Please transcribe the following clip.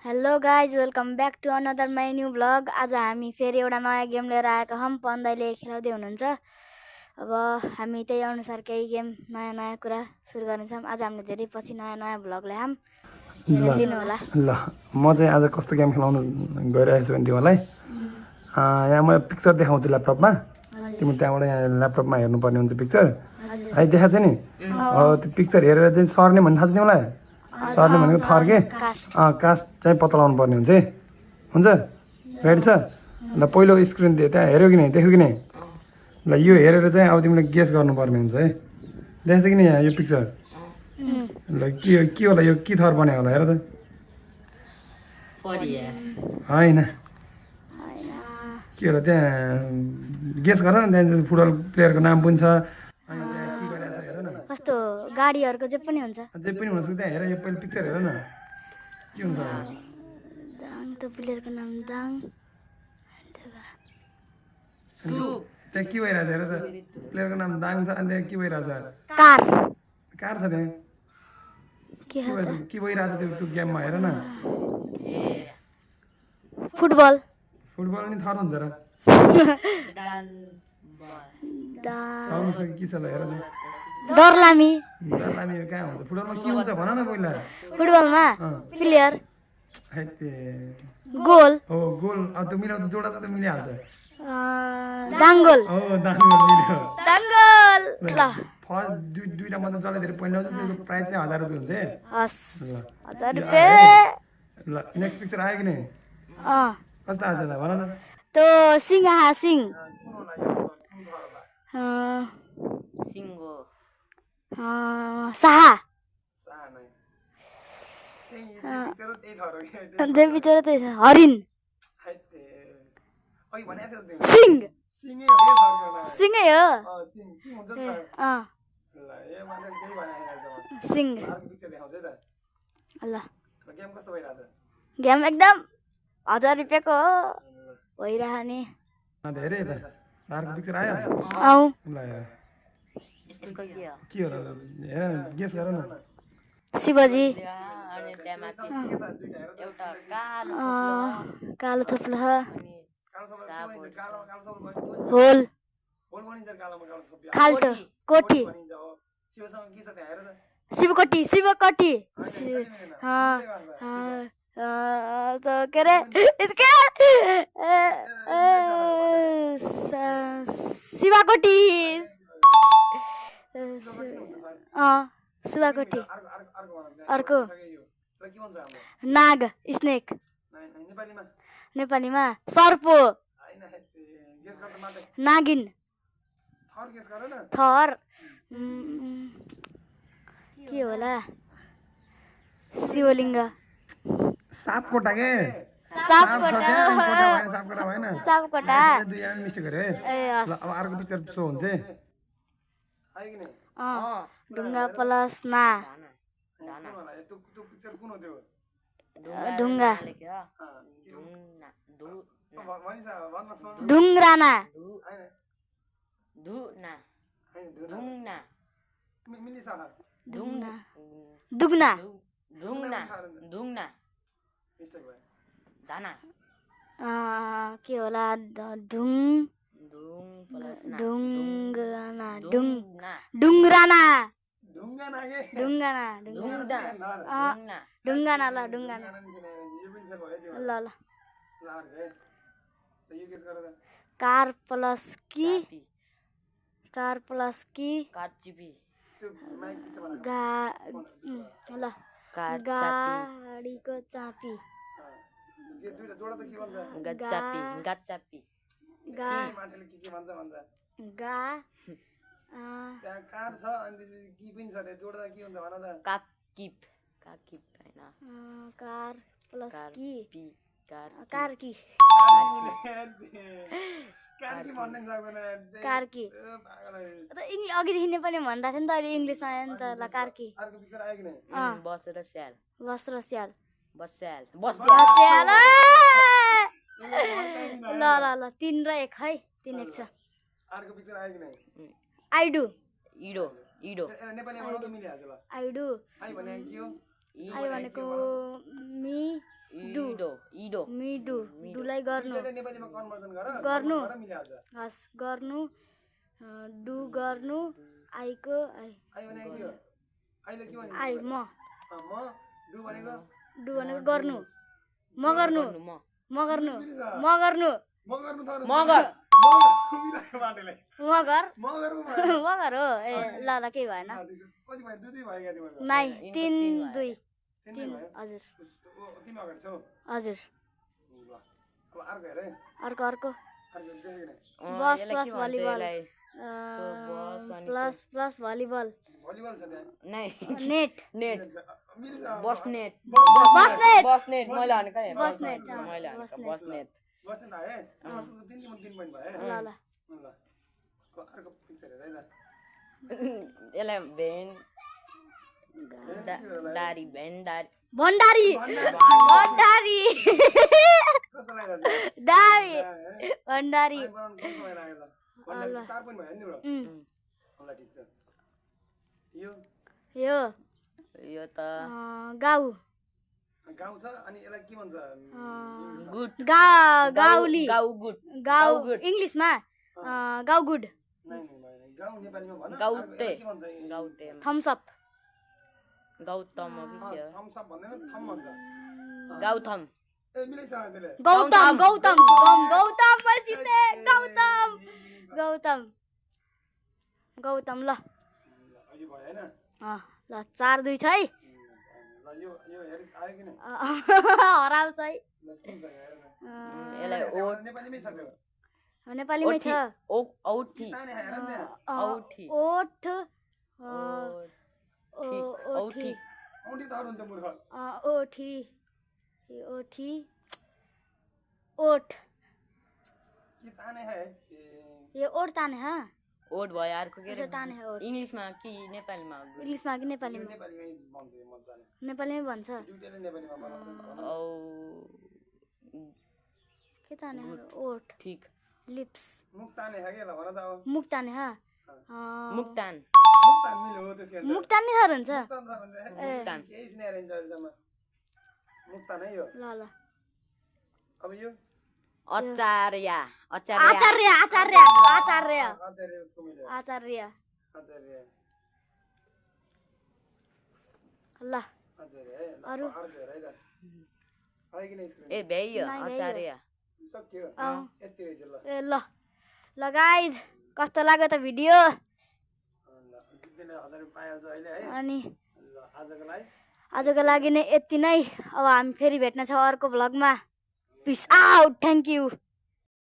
Hello guys welcome back to another my new vlog. आज हामी फेरि एउटा नयाँ गेम लिएर आएका छौँ। पन्दाइले खेलाउँदै हुनुहुन्छ। अब हामी त्यही अनुसार केही गेम नयाँ कुरा सुरु गर्नेछौँ। आज हामीले धेरै पछि नयाँ भ्लग ल्यायौँ, हेरिदिनु होला। ल म चाहिँ आज कस्तो गेम खेलाउनु गइरहेको छु भने तिमीलाई यहाँ म पिक्चर देखाउँछु ल्यापटपमा। तिमी त्यहाँबाट यहाँ ल्यापटपमा हेर्नुपर्ने हुन्छ पिक्चर। है देखाएको छ नि, त्यो पिक्चर हेरेर चाहिँ सर्ने भन्ने थाहा छ तिमीलाई? सर्ने भनेको थर्के कास्ट चाहिँ पत्ता लगाउनु पर्ने हुन्छ है। हुन्छ, रेडी छ? ल पहिलो स्क्रिन त्यहाँ हेऱ्यौ कि नै, देख्यौ कि नै? ल यो हेरेर चाहिँ अब तिमीले गेस गर्नुपर्ने हुन्छ है। देख्छ कि नै यहाँ यो पिक्चर? ल के होला यो, के थर बनायो होला हेर त? होइन, के होला त्यहाँ गेस गर न। त्यहाँ फुटबल प्लेयरको नाम पनि छ। अनि त्यहाँ के गरिरहेको छ हेर न। कस्तो गाडीहरूको जे पनि हुन्छ, जे पनि हुनसक्छ। त्यहाँ हेर, यो पहिलो पिक्चर हेर न के हुन्छ। दाङ त प्लेयरको नाम दाङ। त्यहाँ के भइरहेछ हेर त? प्लेयरको नाम दाङ छ अनि त्यहाँ के भइरहेछ? कार कार छ त्यहाँ। के भइरहेछ त्यो गेममा हेर न। फुटबल फुटबल नि थर हुन्छ र? के छ ल हेर त? दर्लामी। दर्लामी कहाँ हुन्छ? फुटबलमा के हुन्छ भन न पहिला। फुटबलमा प्लेयर, हैते गोल, हो गोल। अब त्यो मिलाउँदा जोडा त मिलिहाल्छ। दाङ्गोल। हो दाङ्गोल मिल्यो। दाङ्गोल। ल फर्स्ट दुईवटा मात्रै जसले धेरै पोइन्ट ल्याउँछ त्यसको प्राइस चाहिँ 1000 रुपियाँ हुन्छ है। हस्, ल 1000 रुपियाँ। ल नेक्स्ट पिक्चर आयो कि नै? कस्तो आएको छ भन न। त्यो सिंह सिंह सिङ्गो साहा त्यही जे बिचरा त्यही छ। हरिण, सिंह सिंहै हो। सिंह। ल गेम एकदम 1000 रुपियाँको हो, भइरह नि। धेरै त अर्को पिक्चर आयो। आऊ ल यसको के हो? के हो हेर गेस गर न। शिवजी। अनि त्यहाँ माथि एउटा कालो थोप्लो छ। साबुन होल, खाल्टो, कोठी, शिवकोटी, शिवकोटी, के अरे शिवाकोटी, शिवाकोटी। अर्को नाग, स्नेक। नेपालीमा सर्पो, नागिन, थर। के होला? शिवलिङ्ग, सापकोटा के? सापकोटा। सापकोटा भएन? सापकोटा। दुईजना मिस्टेक गरे है। ए ल अब अर्को पिक्चर सो हुन्छ है। ढुङ्गा प्लस ना, ढुङ्गा, ढुङ्ग्राना, दुग्ना, के होला? ढुङ्गाना, ढुङ्ग्राना, ढुङ्गाना, ढुङ्गाना। ल ढुङ्गाना। ल ल कार प्लस कि, कार प्लस कि ल गाडीको चापी, कार छ अनि त्यसपछि की पनि छ त्यहाँ जोड्दा के हुन्छ भन त? काकिप हैन, कार प्लस कि, कार कि, कार की भन्ने सक्दैन। कार कि अघिदेखि नेपाली भनिरहेको थियो नि त, अहिले इङ्ग्लिसमा आयो नि त। ल कार कि। अर्को पिक्चर आयो कि नै? बस र स्याल, बस र स्याल। बस्याल स्याल। ल ल ल 3 र 1 है, 3 1 छ। अर्को पिक्चर आयो कि नै? आइडु, इडो नेपालीमा बनाउँदा मिलिहाल्छ। ल आइडु। आइ भने के हो? आई भनेको मी, इडो मिडु डुलाई गर्नु दुईटैले नेपालीमा कन्भर्जन गर गर्नु। गर मिलिहाल्छ हस् गर्नु डु गर्नु आइको आई भने के हो आइले के भने आइ म म डु भनेको डु भनेको गर्नु म गर्नु म म गर्नु म गर्नु म गर्नु त म गर मिलाएको बाटोले म गर म गर्नु म गर हो ए ल ल केही भएन कति भयो दुई भयो क्या तिम्रो नाइ 3 2 3 3 भयो हजुर तिमी अगाडि छौ हजुर ल अब अर्को हेर है अर्को अर्को अर्को देखेन बस यसलाई प्लस के भन्छ भलिबल यसलाई? प्लस भलिबल भलिबल छ त्यहाँ नै नेट नेट मिल्छ बस्नेट बस्नेट बस्नेट मैले भनेको है बस्नेट मैले भनेको बस्नेट बस्ने त है तिन तिन पोइन्ट भयो है ल ल ल अर्को पिक्चर हेर है यसलाई भेन दारी भेन दारी भण्डारी भण्डारी कस्तो लागिरहेको दारी भण्डारी बनाउनु कस्तो समय लाग्यो ल 4 पोइन्ट भयो नि तिम्रो ल ठिक छ यो यो यो त गाउ गाउँ छ अनि यसलाई के भन्छ गुड गाउली गाउ गुड गाउ इङ्ग्लिसमा गाउ गुड नाइ गाउँ नेपालीमा भन गाउते के भन्छ गाउते थम्स अप गौतम हो कि के हो थम्स अप भन्दैन थम भन्छ गौतम ए मिलेछ त्यसले गौतम गौतम गौतम मैले जिते गौतम गौतम गौतम ल यो भयो हैन ल 4-2 छ है ल यो हेर आयो कि नै हराउँछ है ल कुन छ हेर न यसलाई ओट नेपालीमै छ त्यो नेपालीमै छ औठी ताने हेर न त्यहाँ औठी ओठ औठी औँठी त हुन्छ मूर्ख ओठी ओठी ओठ के ताने है ये ओठ ताने हाँ ओट भयो अर्को के यसो ताने है ओठ इङ्ग्लिसमा कि नेपालीमा इङ्ग्लिसमा कि नेपालीमा नेपालीमै भन्छ मजाले नेपालीमै भन्छ दुईटैले नेपालीमा बनाउँछ औ के ताने है ओठ ठिक लिप्स मुख ताने है के ल भन त अब मुख ताने हाँ मुक्तान मुख तान मिल्यो हो त्यसको मुख तान्ने साह्रो हुन्छ मुख तान छ भन्छ केही स्नेह रहन्छ अहिलेसम्म मुख तान है यो ल ल अब यो आचार्य आचार्य आचार्य आचार्य आचार्य आचार्य उसको मिल्यो आचार्य आचार्य ल आचार्य है अरू? अर्को हेर है त आयो कि नै स्क्रिन ए भ्याइयो नाइ भ्याइयो। आचार्य सक्यो यति रहेछ ल ए ल गाइज कस्तो लाग्यो त भिडियो ल जित्नेले 1000 रुपैयाँ पाइहाल्छ अहिले है अनि ल आजको लागि नै यति नै अब हामी फेरि भेट्नेछौँ अर्को भ्लगमा पिस आउट थ्याङ्क यू